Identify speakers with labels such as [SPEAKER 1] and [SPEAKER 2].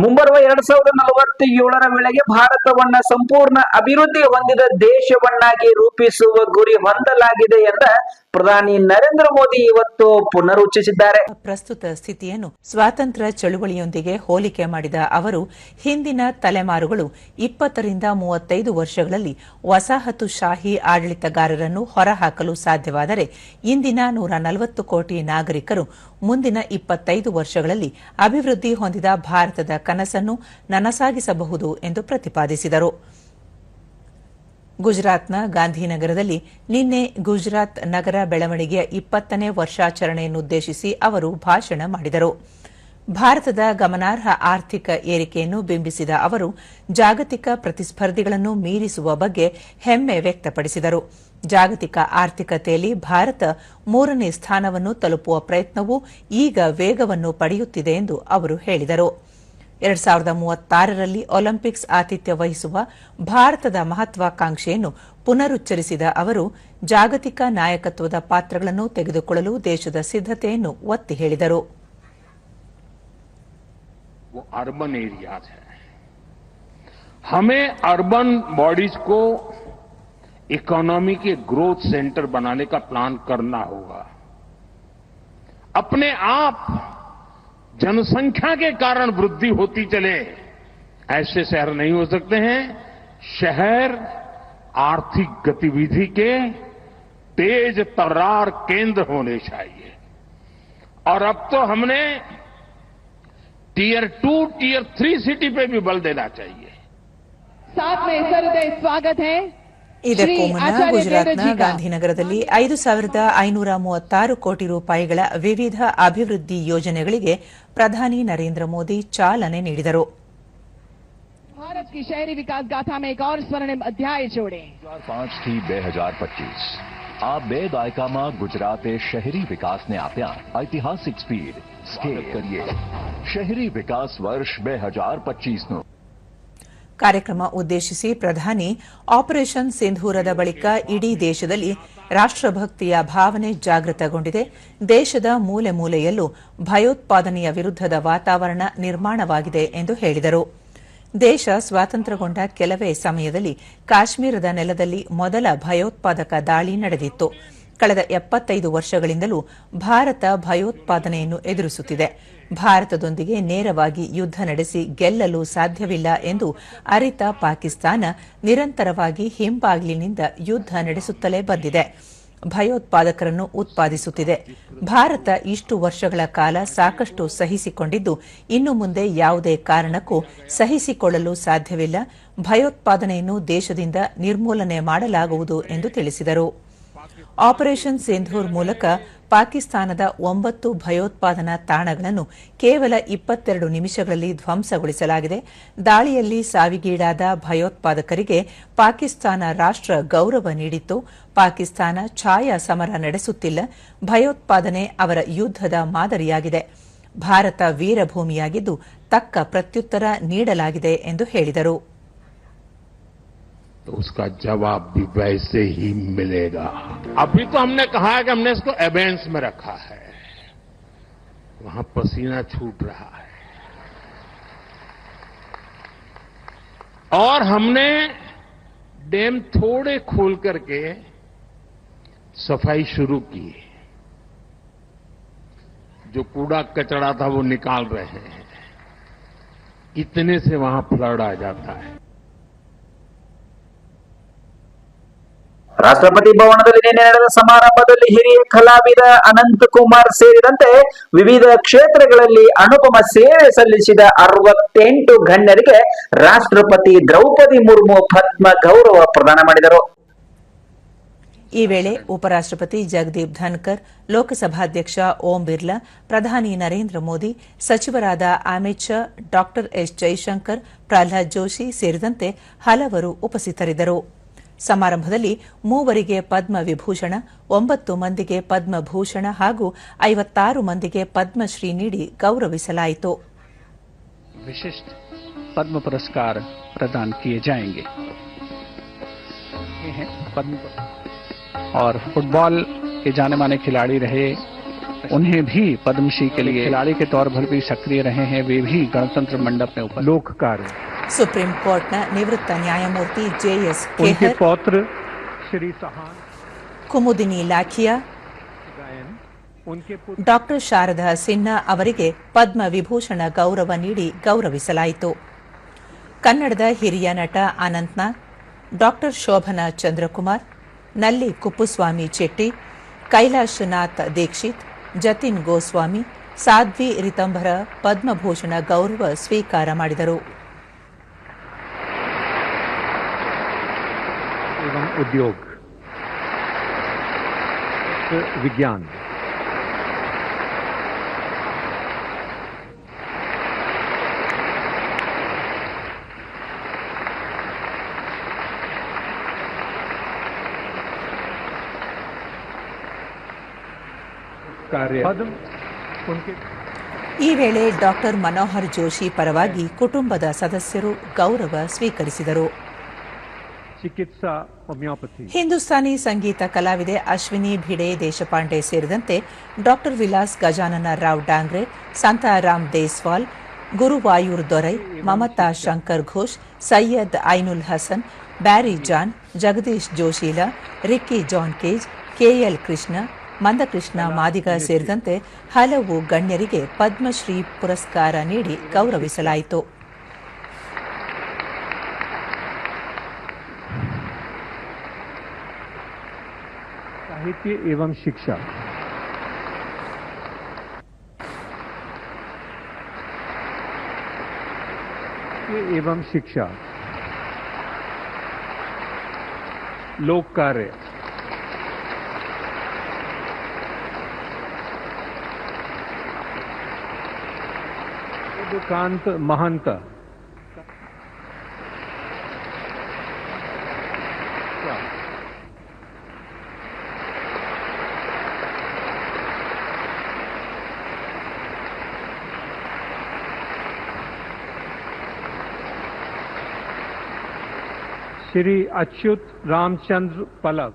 [SPEAKER 1] ಮುಂಬರುವ 2047ರ ವೇಳೆಗೆ ಭಾರತವನ್ನ ಸಂಪೂರ್ಣ ಅಭಿವೃದ್ಧಿ ಹೊಂದಿದ ದೇಶವನ್ನಾಗಿ ರೂಪಿಸುವ ಗುರಿ ಹೊಂದಲಾಗಿದೆ ಎಂದ ಪ್ರಧಾನಿ ನರೇಂದ್ರ ಮೋದಿ ಇವತ್ತು ಪುನರುಚ್ಚರಿಸಿದ್ದಾರೆ.
[SPEAKER 2] ಪ್ರಸ್ತುತ ಸ್ಥಿತಿಯನ್ನು ಸ್ವಾತಂತ್ರ್ಯ ಚಳುವಳಿಯೊಂದಿಗೆ ಹೋಲಿಕೆ ಮಾಡಿದ ಅವರು ಹಿಂದಿನ ತಲೆಮಾರುಗಳು 20 ರಿಂದ 35 ವರ್ಷಗಳಲ್ಲಿ ವಸಾಹತುಶಾಹಿ ಆಡಳಿತಗಾರರನ್ನು ಹೊರಹಾಕಲು ಸಾಧ್ಯವಾದರೆ ಇಂದಿನ 140 ಕೋಟಿ ನಾಗರಿಕರು ಮುಂದಿನ 25 ವರ್ಷಗಳಲ್ಲಿ ಅಭಿವೃದ್ಧಿ ಹೊಂದಿದ ಭಾರತದ ಕನಸನ್ನು ನನಸಾಗಿಸಬಹುದು ಎಂದು ಪ್ರತಿಪಾದಿಸಿದರು. ಗುಜರಾತ್ನ ಗಾಂಧಿನಗರದಲ್ಲಿ ನಿನ್ನೆ ಗುಜರಾತ್ ನಗರ ಬೆಳವಣಿಗೆಯ 20ನೇ ವರ್ಷಾಚರಣೆಯನ್ನುದ್ದೇಶಿಸಿ ಅವರು ಭಾಷಣ ಮಾಡಿದರು. ಭಾರತದ ಗಮನಾರ್ಹ ಆರ್ಥಿಕ ಏರಿಕೆಯನ್ನು ಬಿಂಬಿಸಿದ ಅವರು ಜಾಗತಿಕ ಪ್ರತಿಸ್ಪರ್ಧಿಗಳನ್ನು ಮೀರಿಸುವ ಬಗ್ಗೆ ಹೆಮ್ಮೆ ವ್ಯಕ್ತಪಡಿಸಿದರು. ಜಾಗತಿಕ ಆರ್ಥಿಕತೆಯಲ್ಲಿ ಭಾರತ 3ನೇ ಸ್ಥಾನವನ್ನು ತಲುಪುವ ಪ್ರಯತ್ನವೂ ಈಗ ವೇಗವನ್ನು ಪಡೆಯುತ್ತಿದೆ ಎಂದು ಅವರು ಹೇಳಿದರು. 2036ರಲ್ಲಿ ಒಲಿಂಪಿಕ್ಸ್ ಆತಿಥ್ಯ ವಹಿಸುವ ಭಾರತದ ಮಹತ್ವಾಕಾಂಕ್ಷೆಯನ್ನು ಪುನರುಚ್ಚರಿಸಿದ ಅವರು ಜಾಗತಿಕ ನಾಯಕತ್ವದ ಪಾತ್ರಗಳನ್ನು ತೆಗೆದುಕೊಳ್ಳಲು ದೇಶದ ಸಿದ್ಧತೆಯನ್ನು ಒತ್ತಿ ಹೇಳಿದರು.
[SPEAKER 3] अर्बन एरियाज है, हमें अर्बन बॉडीज को इकोनॉमी के ग्रोथ सेंटर बनाने का प्लान करना होगा. अपने आप जनसंख्या के कारण वृद्धि होती चले ऐसे शहर नहीं हो सकते हैं. शहर आर्थिक गतिविधि के तेज तर्रार केंद्र होने चाहिए. और अब तो हमने टीयर 2, टीयर 3 सिटी पे भी बल देना चाहिए.
[SPEAKER 4] साथ में सहृदय स्वागत है.
[SPEAKER 2] ಇದಕ್ಕೂ ಮುನ್ನ ಗುಜರಾತ್ನ ಗಾಂಧಿನಗರದಲ್ಲಿ 5,536 ಕೋಟಿ ರೂಪಾಯಿಗಳ ವಿವಿಧ ಅಭಿವೃದ್ಧಿ ಯೋಜನೆಗಳಿಗೆ ಪ್ರಧಾನಿ ನರೇಂದ್ರ ಮೋದಿ ಚಾಲನೆ ನೀಡಿದರು.
[SPEAKER 4] भारत की शहरी विकास गाथा में एक और स्वर्णिम अध्याय जोड़े.
[SPEAKER 5] 2005 થી 2025 આ બે દાયકામાં ગુજરાતે શહેરી વિકાસને આપ્યા ઐતિહાસિક સ્પીડ. સ્કેલ કરીએ શહેરી વિકાસ વર્ષ 2025નું.
[SPEAKER 2] ಕಾರ್ಯಕ್ರಮ ಉದ್ದೇಶಿಸಿ ಪ್ರಧಾನಿ ಆಪರೇಷನ್ ಸಿಂಧೂರದ ಬಳಿಕ ಇಡೀ ದೇಶದಲ್ಲಿ ರಾಷ್ಟ್ರಭಕ್ತಿಯ ಭಾವನೆ ಜಾಗೃತಗೊಂಡಿದೆ. ದೇಶದ ಮೂಲೆ ಮೂಲೆಯಲ್ಲೂ ಭಯೋತ್ಪಾದನೆಯ ವಿರುದ್ಧದ ವಾತಾವರಣ ನಿರ್ಮಾಣವಾಗಿದೆ ಎಂದು ಹೇಳಿದರು. ದೇಶ ಸ್ವಾತಂತ್ರ್ಯಗೊಂಡ ಕೆಲವೇ ಸಮಯದಲ್ಲಿ ಕಾಶ್ಮೀರದ ನೆಲದಲ್ಲಿ ಮೊದಲ ಭಯೋತ್ಪಾದಕ ದಾಳಿ ನಡೆದಿತ್ತು. ಕಳೆದ 75 ವರ್ಷಗಳಿಂದಲೂ ಭಾರತ ಭಯೋತ್ಪಾದನೆಯನ್ನು ಎದುರಿಸುತ್ತಿದೆ. ಭಾರತದೊಂದಿಗೆ ನೇರವಾಗಿ ಯುದ್ಧ ನಡೆಸಿ ಗೆಲ್ಲಲು ಸಾಧ್ಯವಿಲ್ಲ ಎಂದು ಅರಿತ ಪಾಕಿಸ್ತಾನ ನಿರಂತರವಾಗಿ ಹಿಂಬಾಗಿಲಿನಿಂದ ಯುದ್ಧ ನಡೆಸುತ್ತಲೇ ಬಂದಿದೆ. ಭಯೋತ್ಪಾದಕರನ್ನು ಉತ್ಪಾದಿಸುತ್ತಿದೆ. ಭಾರತ ಇಷ್ಟು ವರ್ಷಗಳ ಕಾಲ ಸಾಕಷ್ಟು ಸಹಿಸಿಕೊಂಡಿದ್ದು ಇನ್ನು ಮುಂದೆ ಯಾವುದೇ ಕಾರಣಕ್ಕೂ ಸಹಿಸಿಕೊಳ್ಳಲು ಸಾಧ್ಯವಿಲ್ಲ. ಭಯೋತ್ಪಾದನೆಯನ್ನು ದೇಶದಿಂದ ನಿರ್ಮೂಲನೆ ಮಾಡಲಾಗುವುದು ಎಂದು ತಿಳಿಸಿದರು. ಆಪರೇಷನ್ ಸಿಂಧೂರ್ ಮೂಲಕ ಪಾಕಿಸ್ತಾನದ 9 ಭಯೋತ್ಪಾದನಾ ತಾಣಗಳನ್ನು ಕೇವಲ 22 ನಿಮಿಷಗಳಲ್ಲಿ ಧ್ವಂಸಗೊಳಿಸಲಾಗಿದೆ. ದಾಳಿಯಲ್ಲಿ ಸಾವಿಗೀಡಾದ ಭಯೋತ್ಪಾದಕರಿಗೆ ಪಾಕಿಸ್ತಾನ ರಾಷ್ಟ್ರ ಗೌರವ ನೀಡಿತ್ತು. ಪಾಕಿಸ್ತಾನ ಛಾಯಾ ಸಮರ ನಡೆಸುತ್ತಿಲ್ಲ. ಭಯೋತ್ಪಾದನೆ ಅವರ ಯುದ್ಧದ ಮಾದರಿಯಾಗಿದೆ. ಭಾರತ ವೀರಭೂಮಿಯಾಗಿದ್ದು ತಕ್ಕ ಪ್ರತ್ಯುತ್ತರ ನೀಡಲಾಗಿದೆ ಎಂದು ಹೇಳಿದರು.
[SPEAKER 3] तो उसका जवाब भी वैसे ही मिलेगा. अभी तो हमने कहा है कि हमने इसको एबेंस में रखा है, वहां पसीना छूट रहा है. और हमने डैम थोड़े खोल करके सफाई शुरू की. जो कूड़ा कचरा था वो निकाल रहे हैं. इतने से वहां फ्लड आ जाता है.
[SPEAKER 1] ರಾಷ್ಟ್ರಪತಿ ಭವನದಲ್ಲಿ ನಿನ್ನೆ ನಡೆದ ಸಮಾರಂಭದಲ್ಲಿ ಹಿರಿಯ ಕಲಾವಿದ ಅನಂತ್ ಕುಮಾರ್ ಸೇರಿದಂತೆ ವಿವಿಧ ಕ್ಷೇತ್ರಗಳಲ್ಲಿ ಅನುಪಮ ಸೇವೆ ಸಲ್ಲಿಸಿದ 68 ಗಣ್ಯರಿಗೆ ರಾಷ್ಟ್ರಪತಿ ದ್ರೌಪದಿ ಮುರ್ಮು ಪದ್ಮ ಗೌರವ ಪ್ರದಾನ ಮಾಡಿದರು.
[SPEAKER 2] ಈ ವೇಳೆ ಉಪರಾಷ್ಟ್ರಪತಿ ಜಗದೀಪ್ ಧನ್ಕರ್, ಲೋಕಸಭಾಧ್ಯಕ್ಷ ಓಂ ಬಿರ್ಲಾ, ಪ್ರಧಾನಿ ನರೇಂದ್ರ ಮೋದಿ, ಸಚಿವರಾದ ಅಮಿತ್ ಶಾ, ಡಾ ಎಸ್ ಜೈಶಂಕರ್, ಪ್ರಹ್ಲಾದ್ ಜೋಶಿ ಸೇರಿದಂತೆ ಹಲವರು ಉಪಸ್ಥಿತರಿದ್ದರು. ಸಮಾರಂಭದಲ್ಲಿ 3 ಪದ್ಮ ವಿಭೂಷಣ, 9 ಮಂದಿಗೆ ಪದ್ಮಭೂಷಣ ಹಾಗೂ 56 ಮಂದಿಗೆ ಪದ್ಮಶ್ರೀ ನೀಡಿ ಗೌರವಿಸಲಾಯಿತು.
[SPEAKER 6] विशिष्ट पद्म पुरस्कार प्रदान किए जाएंगे. ये हैं पद्म और फुटबॉल के जाने माने खिलाड़ी रहे उन्हें भी पद्मश्री के लिए खिलाड़ी के तौर पर भी सक्रिय रहे हैं, वे भी गणतंत्र मंडप में उपस्थित।
[SPEAKER 7] लोक कार्य
[SPEAKER 2] ಸುಪ್ರೀಂ ಕೋರ್ಟ್ನ ನಿವೃತ್ತ ನ್ಯಾಯಮೂರ್ತಿ ಜೆಎಸ್
[SPEAKER 7] उनके
[SPEAKER 2] ಖೇಹರ್,
[SPEAKER 7] पौत्र श्री सहान
[SPEAKER 2] ಕುಮುದಿನಿ ಲಾಖಿಯಾ,
[SPEAKER 7] गायन उनके पुत्र
[SPEAKER 2] ಡಾಕ್ಟರ್ ಶಾರದಾ ಸಿನ್ಹಾ ಅವರಿಗೆ ಪದ್ಮ ವಿಭೂಷಣ ಗೌರವ ನೀಡಿ ಗೌರವಿಸಲಾಯಿತು. ಕನ್ನಡದ ಹಿರಿಯ ನಟ ಅನಂತ್ನಾಗ್, ಡಾಕ್ಟರ್ ಶೋಭನಾ ಚಂದ್ರಕುಮಾರ್, ನಲ್ಲಿ ಕುಪ್ಪುಸ್ವಾಮಿ ಚೆಟ್ಟಿ, ಕೈಲಾಶನಾಥ್ ದೀಕ್ಷಿತ್, ಜತಿನ್ ಗೋಸ್ವಾಮಿ, ಸಾಧ್ವಿ ರಿತಂಭರ ಪದ್ಮಭೂಷಣ ಗೌರವ ಸ್ವೀಕಾರ ಮಾಡಿದರು.
[SPEAKER 7] एवं उद्योग, विज्ञान, कार्य पद्म उनके
[SPEAKER 2] ಈ ವೇಳೆ ಡಾಕ್ಟರ್ ಮನೋಹರ್ ಜೋಶಿ ಪರವಾಗಿ ಕುಟುಂಬದ ಸದಸ್ಯರು ಗೌರವ ಸ್ವೀಕರಿಸಿದರು.
[SPEAKER 7] चिकित्सा, होम्योपैथी,
[SPEAKER 2] ಹಿಂದೂಸ್ತಾನಿ ಸಂಗೀತ ಕಲಾವಿದೆ ಅಶ್ವಿನಿ ಭಿಡೆ ದೇಶಪಾಂಡೆ ಸೇರಿದಂತೆ doctor Vilas Gajanan Rao Dangre, Santaram Deswal, Guruvayur Dorai, Mamata Shankar Ghosh, Syed Ainul Hasan, Barry John, Jagdish Joshila, Ricky John Kej, KL Krishna, Mandakrishna Madiga ಸೇರಿದಂತೆ ಹಲವು ಗಣ್ಯರಿಗೆ ಪದ್ಮಶ್ರೀ ಪುರಸ್ಕಾರ ನೀಡಿ ಗೌರವಿಸಲಾಯಿತು.
[SPEAKER 7] साहित्य एवं शिक्षा, एवं शिक्षा, लोक कार्य, कांत महंत, श्री अच्युत रामचंद्र पलक,